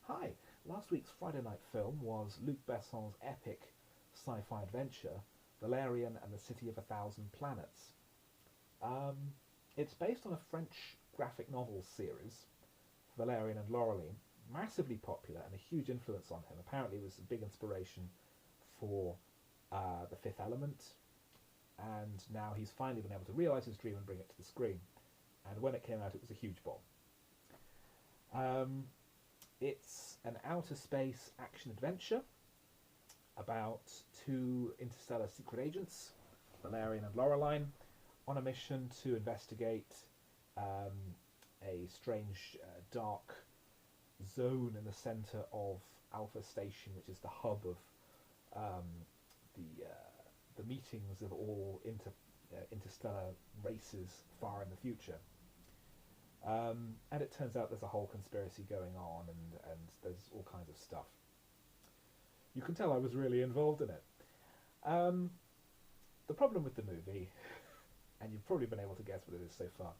Hi! Last week's Friday night film was Luc Besson's epic sci-fi adventure, Valerian and the City of a Thousand Planets. Um, it's based on a French graphic novel series, Valerian and Laureline, massively popular and a huge influence on him. Apparently it was a big inspiration for The Fifth Element, and now he's finally been able to realise his dream and bring it to the screen. And when it came out, it was a huge bomb. It's an outer space action adventure about two interstellar secret agents, Valerian and Laureline, on a mission to investigate a strange dark zone in the centre of Alpha Station, which is the hub of the meetings of all interstellar races far in the future. And it turns out there's a whole conspiracy going on, and there's all kinds of stuff. You can tell I was really involved in it. The problem with the movie, and you've probably been able to guess what it is so far,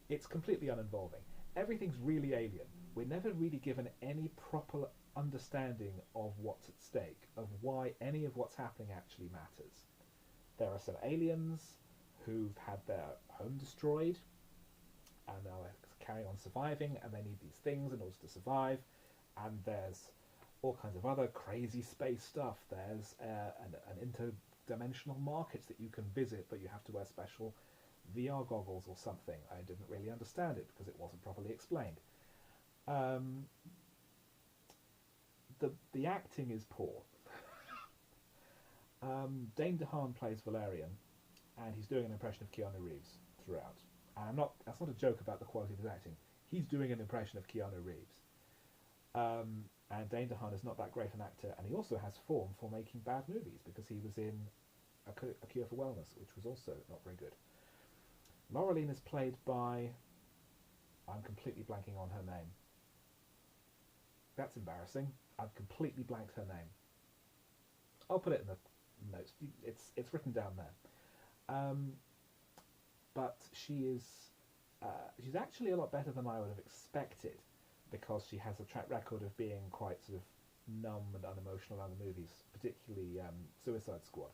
it's completely uninvolving. Everything's really alien. We're never really given any proper understanding of what's at stake, of why any of what's happening actually matters. There are some aliens who've had their home destroyed, and they're carrying on surviving, and they need these things in order to survive. And there's all kinds of other crazy space stuff. There's an interdimensional market that you can visit, but you have to wear special VR goggles or something. I didn't really understand it because it wasn't properly explained. The acting is poor. Dane DeHaan plays Valerian, and he's doing an impression of Keanu Reeves throughout. And that's not a joke about the quality of his acting. He's doing an impression of Keanu Reeves. And Dane DeHaan is not that great an actor, and he also has form for making bad movies, because he was in A Cure for Wellness, which was also not very good. Laureline is played by... I'm completely blanking on her name. That's embarrassing. I've completely blanked her name. I'll put it in the notes. It's written down there. But she's actually a lot better than I would have expected, because she has a track record of being quite sort of numb and unemotional around the movies, particularly Suicide Squad.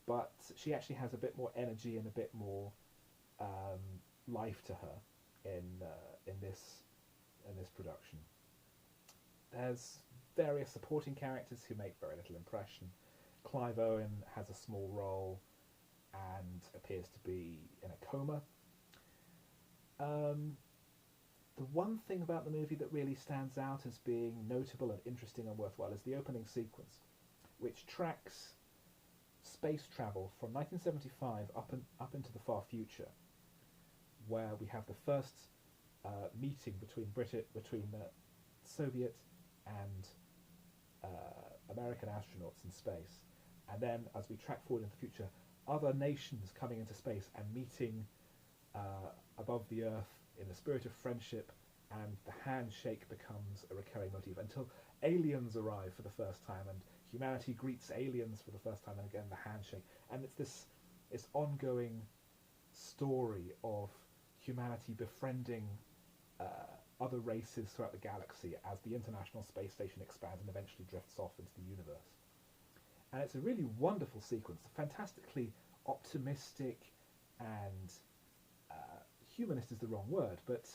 But she actually has a bit more energy and a bit more life to her in this production. There's various supporting characters who make very little impression. Clive Owen has a small role and appears to be in a coma. The one thing about the movie that really stands out as being notable and interesting and worthwhile is the opening sequence, which tracks space travel from 1975 up into the far future, where we have the first meeting between Soviet and American astronauts in space, and then as we track forward into the future, other nations coming into space and meeting above the Earth in the spirit of friendship, and the handshake becomes a recurring motif until aliens arrive for the first time, and humanity greets aliens for the first time, and again the handshake. And it's this ongoing story of humanity befriending other races throughout the galaxy as the International Space Station expands and eventually drifts off into the universe. And it's a really wonderful sequence, fantastically optimistic and humanist is the wrong word, but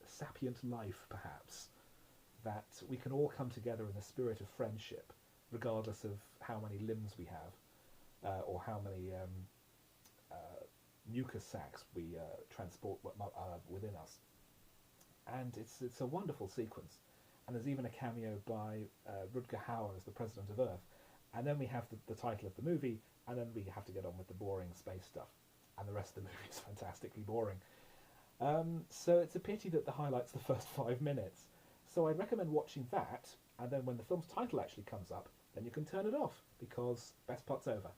sapient life, perhaps, that we can all come together in the spirit of friendship, regardless of how many limbs we have, or how many mucus sacs we transport within us. And it's a wonderful sequence. And there's even a cameo by Rutger Hauer as the President of Earth. And then we have the title of the movie, and then we have to get on with the boring space stuff. And the rest of the movie is fantastically boring. So it's a pity that the highlight's the first 5 minutes. So I'd recommend watching that, and then when the film's title actually comes up, then you can turn it off, because best part's over.